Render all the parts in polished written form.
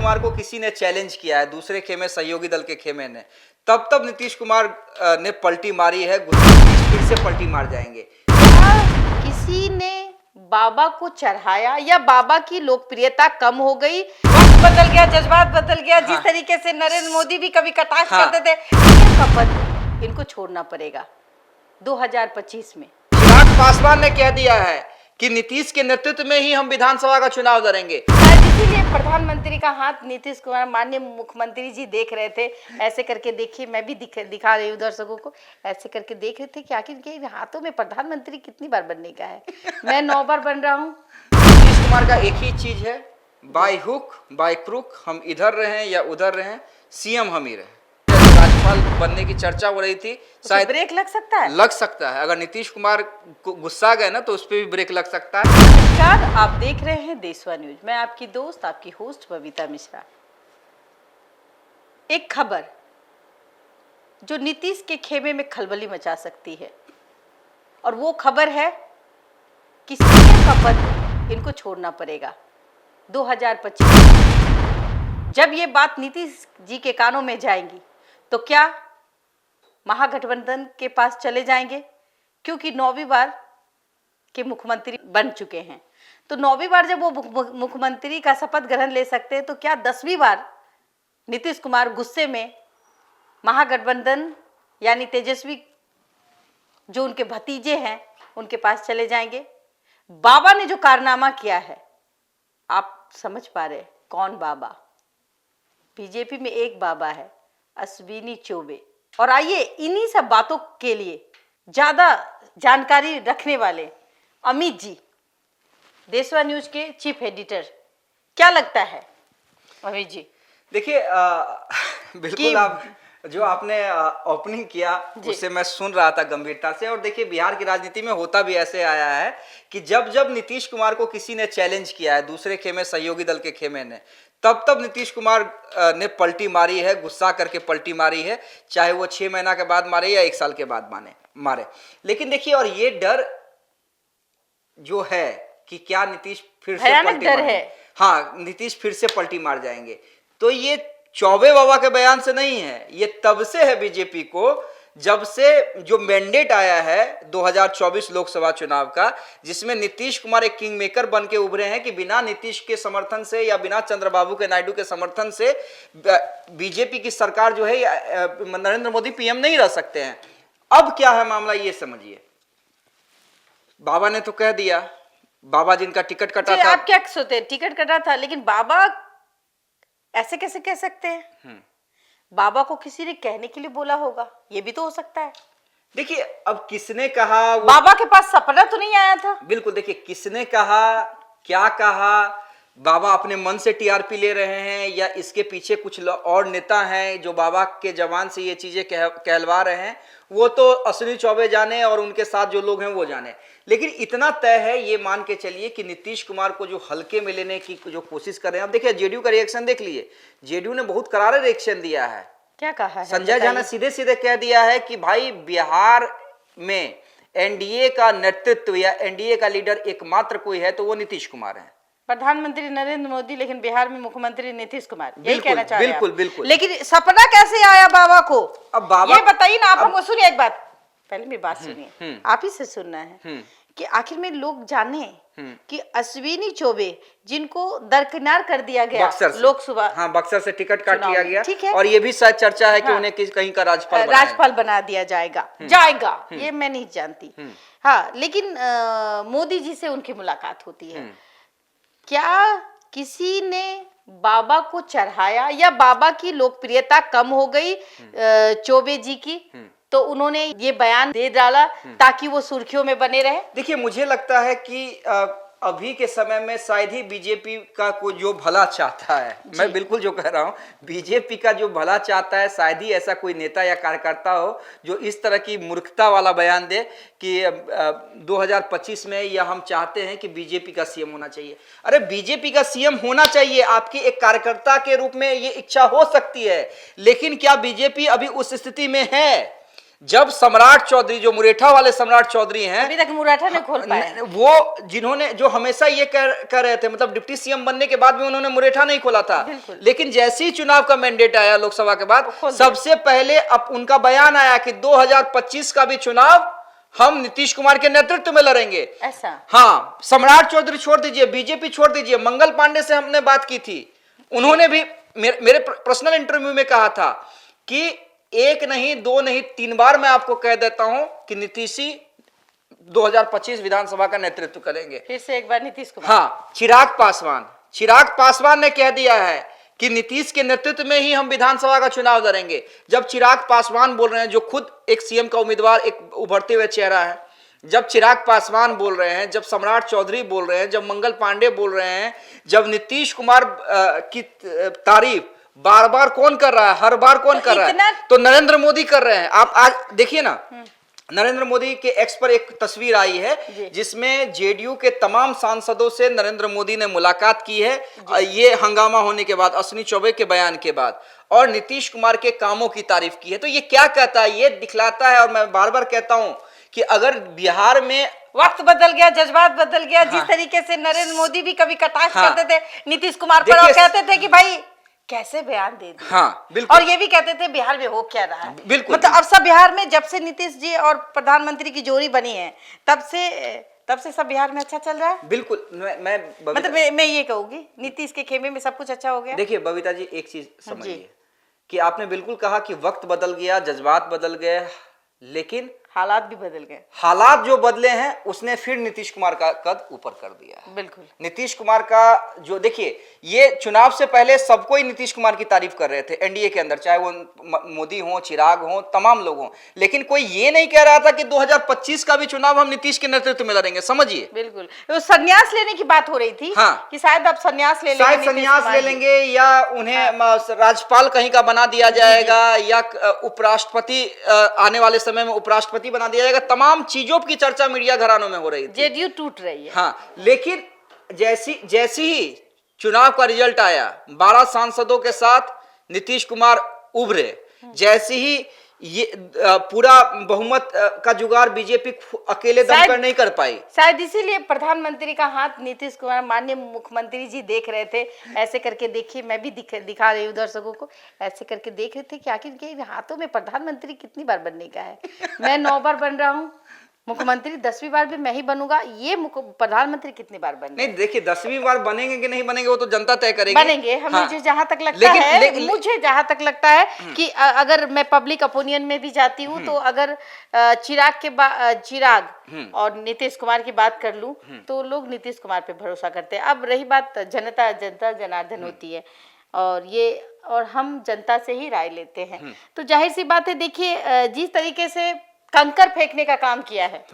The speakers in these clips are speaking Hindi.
कुमार को किसी ने चैलेंज किया है दूसरे खेमे सहयोगी दल के खेमे ने, तब तब नीतीश कुमार ने पलटी मारी है, फिर से पलटी मार जाएंगे। किसी ने बाबा को चढ़ाया या बाबा की लोकप्रियता कम हो गई, वक्त बदल गया, जज्बात बदल गया। जिस तरीके से नरेंद्र मोदी भी कभी कटाक्ष करते थे, इनका पद इनको छोड़ना पड़ेगा 2025 में। चिराग पासवान ने कह दिया है कि नीतीश के नेतृत्व में ही हम विधानसभा का चुनाव लड़ेंगे। इसीलिए प्रधानमंत्री का हाथ नीतीश कुमार माननीय मुख्यमंत्री जी देख रहे थे, ऐसे करके देखिए, मैं भी दिखा रही हूँ दर्शकों को, ऐसे करके देख रहे थे कि आखिर के हाथों में प्रधानमंत्री कितनी बार बनने का है। मैं 9 बार बन रहा हूँ। नीतीश कुमार का एक ही चीज है, बाय हुक बाय क्रुक, हम इधर रहें या उधर रहें, सीएम हम ही रहे। राज्यपाल बनने की चर्चा हो रही थी, शायद ब्रेक लग सकता है, लग सकता है। अगर नीतीश कुमार को गुस्सा गए ना तो उस पर भी ब्रेक लग सकता है। नमस्कार, आप देख रहे हैं देशवा न्यूज। मैं आपकी दोस्त, आपकी होस्ट बबीता मिश्रा। एक खबर जो नीतीश के खेमे में खलबली मचा सकती है, और वो खबर है कि सीएम का पद इनको छोड़ना पड़ेगा 2025। जब ये बात नीतीश जी के कानों में जाएंगी तो क्या महागठबंधन के पास चले जाएंगे, क्योंकि 9वीं बार के मुख्यमंत्री बन चुके हैं। तो 9वीं बार जब वो मुख्यमंत्री का शपथ ग्रहण ले सकते हैं, तो क्या 10वीं बार नीतीश कुमार गुस्से में महागठबंधन यानी तेजस्वी जो उनके भतीजे हैं उनके पास चले जाएंगे? बाबा ने जो कारनामा किया है, आप समझ पा रहे कौन बाबा? बीजेपी में एक बाबा है, अश्विनी चौबे। और आइए इन्हीं सब बातों के लिए ज्यादा जानकारी रखने वाले अमित जी, देशवा न्यूज के चीफ एडिटर, क्या लगता है अमित जी? देखिए बिल्कुल, आप जो आपने ओपनिंग किया उससे मैं सुन रहा था गंभीरता से। और देखिए, बिहार की राजनीति में होता भी ऐसे आया है कि जब जब नीतीश कुमार को किसी ने चैलेंज किया है दूसरे खेमे सहयोगी दल के खेमे ने, तब तब नीतीश कुमार ने पलटी मारी है, गुस्सा करके पलटी मारी है, चाहे वो 6 महीना के बाद मारे या 1 साल के बाद मारे। लेकिन देखिए, और ये डर जो है कि क्या नीतीश फिर से पलटी मार है, हाँ, नीतीश फिर से पलटी मार जाएंगे, तो ये चौबे बाबा के बयान से नहीं है, ये तब से है बीजेपी को, जब से जो मैंडेट आया है 2024 लोकसभा चुनाव का, जिसमें नीतीश कुमार एक किंग मेकर बन के उभरे हैं कि बिना नीतीश के समर्थन से या बिना चंद्रबाबू के नायडू के समर्थन से बीजेपी की सरकार जो है, नरेंद्र मोदी पीएम नहीं रह सकते हैं। अब क्या है मामला, ये समझिए। बाबा ने तो कह दिया, बाबा जिनका टिकट कटा था। आप क्या सोचते हैं? टिकट कटा था, लेकिन बाबा ऐसे कैसे कह सकते हैं? बाबा को किसी ने कहने के लिए बोला होगा, ये भी तो हो सकता है। देखिए, अब किसने कहा, बाबा के पास सपना तो नहीं आया था। बिल्कुल, देखिए किसने कहा, क्या कहा, बाबा अपने मन से टीआरपी ले रहे हैं या इसके पीछे कुछ और नेता हैं जो बाबा के जवान से ये चीजें कहलवा रहे हैं, वो तो अश्विनी चौबे जाने और उनके साथ जो लोग हैं वो जाने। लेकिन इतना तय है, ये मान के चलिए कि नीतीश कुमार को जो हल्के में लेने की जो कोशिश कर रहे हैं। अब देखिए, जेडीयू का रिएक्शन देख लिए, जेडीयू ने बहुत करारा रिएक्शन दिया है। क्या कहा है? संजय झा ने सीधे सीधे कह दिया है कि भाई, बिहार में एनडीए का नेतृत्व या एनडीए का लीडर एकमात्र कोई है तो वो नीतीश कुमार है। प्रधानमंत्री नरेंद्र मोदी, लेकिन बिहार में मुख्यमंत्री नीतीश कुमार, यही कहना चाह रहे हैं? बिल्कुल बिल्कुल। लेकिन सपना कैसे आया बाबा को? अब बाबा, ये बताइए ना। आप हमको सुनिए, एक बात, पहले मेरी बात सुनिए, आप ही से सुनना है कि आखिर में लोग जाने कि अश्विनी चौबे, जिनको दरकिनार कर दिया गया लोकसभा, हाँ, बक्सर से टिकट काट लिया गया, ठीक है, और ये भी शायद चर्चा है कि उन्हें कहीं का राज्यपाल बना दिया जाएगा, ये मैं नहीं जानती। हाँ, लेकिन मोदी जी से उनकी मुलाकात होती है। क्या किसी ने बाबा को चढ़ाया या बाबा की लोकप्रियता कम हो गई चौबे जी की, तो उन्होंने ये बयान दे डाला ताकि वो सुर्खियों में बने रहे? देखिए, मुझे लगता है कि अभी के समय में शायद ही बीजेपी का कोई जो भला चाहता है, मैं बिल्कुल जो कह रहा हूँ, बीजेपी का जो भला चाहता है, शायद ही ऐसा कोई नेता या कार्यकर्ता हो जो इस तरह की मूर्खता वाला बयान दे कि 2025 में या हम चाहते हैं कि बीजेपी का सीएम होना चाहिए। अरे, बीजेपी का सीएम होना चाहिए, आपकी एक कार्यकर्ता के रूप में ये इच्छा हो सकती है, लेकिन क्या बीजेपी अभी उस स्थिति में है? जब सम्राट चौधरी, जो मुरेठा वाले सम्राट चौधरी हैं, अभी तक मुराठा ने खोल पाया, वो जिन्होंने, जो हमेशा ये कर रहे थे, मतलब डिप्टी सीएम बनने के बाद भी उन्होंने मुरेठा नहीं खोला था, लेकिन जैसे ही चुनाव का मैंडेट आया लोकसभा के बाद, सबसे पहले अब उनका बयान आया कि 2025 का भी चुनाव हम नीतीश कुमार के नेतृत्व में लड़ेंगे। ऐसा? हाँ, सम्राट चौधरी छोड़ दीजिए, बीजेपी छोड़ दीजिए, मंगल पांडे से हमने बात की थी, उन्होंने भी मेरे पर्सनल इंटरव्यू में कहा था कि एक नहीं, दो नहीं, 3 बार मैं आपको कह देता हूं कि नीतीश ही 2025 विधानसभा का नेतृत्व करेंगे। फिर से एक बार नीतीश कुमार। हाँ, चिराग पासवान ने कह दिया है कि नीतीश के नेतृत्व में ही हम विधानसभा का चुनाव लड़ेंगे। जब चिराग पासवान बोल रहे हैं, जो खुद एक सीएम का उम्मीदवार, एक उभरते हुए चेहरा है, जब चिराग पासवान बोल रहे हैं, जब सम्राट चौधरी बोल रहे हैं, जब मंगल पांडे बोल रहे हैं, जब नीतीश कुमार की तारीफ बार बार कौन कर रहा है, हर बार कौन कर रहा है, तो नरेंद्र मोदी कर रहे हैं। आप आज देखिए ना, नरेंद्र मोदी के एक्स पर एक तस्वीर आई है जिसमें जेडीयू के तमाम सांसदों से नरेंद्र मोदी ने मुलाकात की है, ये हंगामा होने के बाद, अश्विनी चौबे के बयान के बाद, और नीतीश कुमार के कामों की तारीफ की है। तो ये क्या कहता है? ये दिखलाता है, और मैं बार बार कहता हूं कि अगर बिहार में वक्त बदल गया, जज्बात बदल गया, जिस तरीके से नरेंद्र मोदी भी कभी कटाक्ष करते थे नीतीश कुमार पर, और कहते थे कि भाई कैसे बयान दे दिए। हाँ, बिल्कुल। और ये भी कहते थे बिहार में हो क्या रहा है। बिल्कुल, मतलब अब सब बिहार में, जब से नीतीश जी और प्रधानमंत्री की जोड़ी बनी है, तब से सब बिहार में अच्छा चल रहा है। बिल्कुल। मतलब मैं ये कहूंगी, नीतीश के खेमे में सब कुछ अच्छा हो गया। देखिए बबीता जी, एक चीज समझिए कि आपने बिल्कुल कहा कि वक्त बदल गया, जज्बात बदल गए, लेकिन हालात भी बदल गए। हालात जो बदले हैं उसने फिर नीतीश कुमार का कद ऊपर कर दिया है। बिल्कुल। नीतीश कुमार का जो, देखिए, ये चुनाव से पहले सबको ही नीतीश कुमार की तारीफ कर रहे थे एनडीए के अंदर, चाहे वो मोदी हो, चिराग हो, तमाम लोग हो, लेकिन कोई ये नहीं कह रहा था कि 2025 का भी चुनाव हम नीतीश के नेतृत्व में लड़ेंगे। समझिए, बिल्कुल। वो संन्यास लेने की बात हो रही थी। हाँ, कि शायद अब संन्यास ले लेंगे, या उन्हें राज्यपाल कहीं का बना दिया जाएगा, या उपराष्ट्रपति आने वाले समय में उपराष्ट्रपति बना दिया जाएगा। तमाम चीजों की चर्चा मीडिया घरानों में हो रही थी। जेडीयू टूट रही है। हाँ, लेकिन जैसी ही चुनाव का रिजल्ट आया, 12 सांसदों के साथ नीतीश कुमार उभरे, जैसे ही ये पूरा बहुमत का जुगाड़ बीजेपी अकेले दमकर नहीं कर पाई, शायद इसीलिए प्रधानमंत्री का हाथ नीतीश कुमार, माननीय मुख्यमंत्री जी देख रहे थे, ऐसे करके देखिए, मैं भी दिखा रही हूँ दर्शकों को, ऐसे करके देख रहे थे कि आखिर के हाथों में प्रधानमंत्री कितनी बार बनने का है। मैं 9 बार बन रहा हूँ मुख्यमंत्री, 10वीं बार भी मैं ही बनूंगा, ये प्रधानमंत्री कितनी बार बने? नहीं, देखिए 10वीं बार बनेंगे कि नहीं बनेंगे वो तो जनता तय करेगी। बनेंगे। मुझे जहां तक लगता है, मुझे जहां तक लगता है कि अगर मैं पब्लिक ओपिनियन में भी जाती हूं, तो अगर चिराग और नीतीश कुमार की बात कर लूं, तो लोग नीतीश कुमार पे भरोसा करते हैं। अब रही बात जनता जनार्दन होती है, और हम जनता से ही राय लेते हैं, तो जाहिर सी बात है, देखिए जिस तरीके से कंकर फेंकने का काम किया है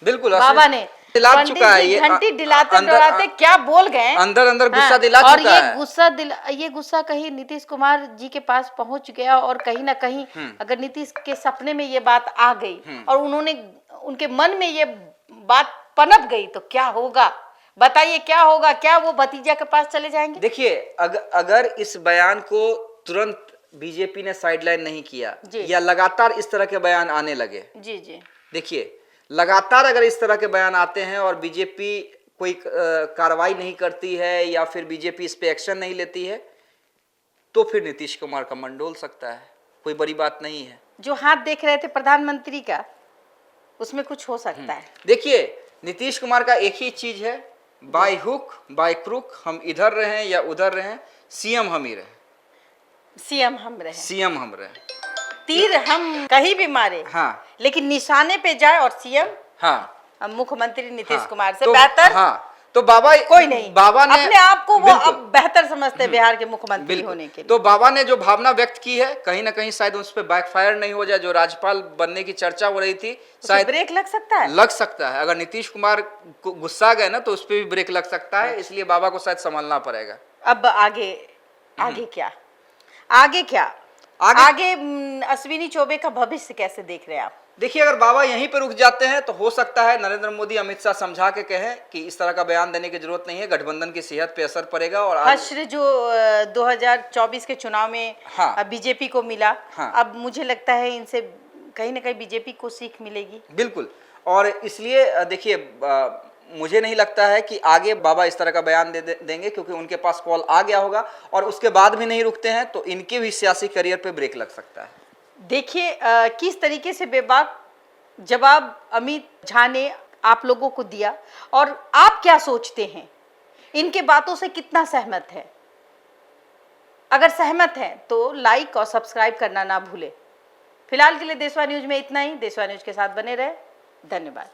बिल्कुल बाबा ने, दिला चुका है, ये घंटी दिलाते क्या बोल गए, अंदर गुस्सा दिला चुका है। और ये गुस्सा कहीं नीतीश कुमार जी के पास पहुंच गया, और कहीं ना कहीं अगर नीतीश के सपने में ये बात आ गई और उनके मन में ये बात पनप गई, तो क्या होगा? बताइए क्या होगा? क्या वो भतीजा के पास चले जाएंगे? देखिए, अगर इस बयान को तुरंत बीजेपी ने साइडलाइन नहीं किया, या लगातार इस तरह के बयान आने लगे, जी, देखिए, लगातार अगर इस तरह के बयान आते हैं और बीजेपी कोई कार्रवाई नहीं करती है, या फिर बीजेपी इस पे एक्शन नहीं लेती है, तो फिर नीतीश कुमार का मन डोल सकता है। कोई बड़ी बात नहीं है। जो हाथ देख रहे थे प्रधानमंत्री का, उसमें कुछ हो सकता है। देखिए, नीतीश कुमार का एक ही चीज है, बाय हुक बाय क्रुक, हम इधर रहें या उधर रहें, सीएम हम ही रहे, सीएम हम रहे, तीर हम कहीं भी मारे, हाँ, लेकिन निशाने पे जाए, और सीएम, हाँ, मुख्यमंत्री नीतीश कुमार से बेहतर, हाँ, तो बाबा कोई नहीं। बाबा ने अपने आप को वो अब बेहतर समझते हैं बिहार के मुख्यमंत्री होने के लिए। तो बाबा ने जो भावना व्यक्त की है, कहीं ना कहीं शायद उस पर बैकफायर नहीं हो जाए। जो राज्यपाल बनने की चर्चा हो रही थी, शायद ब्रेक लग सकता है। अगर नीतीश कुमार को गुस्सा गए ना, तो उस पर भी ब्रेक लग सकता है, इसलिए बाबा को शायद संभालना पड़ेगा। अब आगे क्या? आगे अश्विनी चौबे का भविष्य कैसे देख रहे हैं आप? देखिए, अगर बाबा यहीं पर रुक जाते हैं, तो हो सकता है नरेंद्र मोदी अमित शाह समझा के कहें कि इस तरह का बयान देने की जरूरत नहीं है, गठबंधन की सेहत पे असर पड़ेगा। और हश्र जो 2024 के चुनाव में बीजेपी को मिला, अब मुझे लगता है इनसे कहीं ना कहीं बीजेपी को सीख मिलेगी। बिल्कुल। और इसलिए देखिए, मुझे नहीं लगता है कि आगे बाबा इस तरह का बयान देंगे, क्योंकि उनके पास कॉल आ गया होगा और उसके बाद भी नहीं रुकते हैं, तो इनके भी सियासी करियर पे ब्रेक लग सकता है। देखिए किस तरीके से बेबाक जवाब अमित झा ने आप लोगों को दिया, और आप क्या सोचते हैं, इनके बातों से कितना सहमत है? अगर सहमत है तो लाइक और सब्सक्राइब करना ना भूले। फिलहाल के लिए देशवा न्यूज में इतना ही। देशवा न्यूज के साथ बने रहे। धन्यवाद।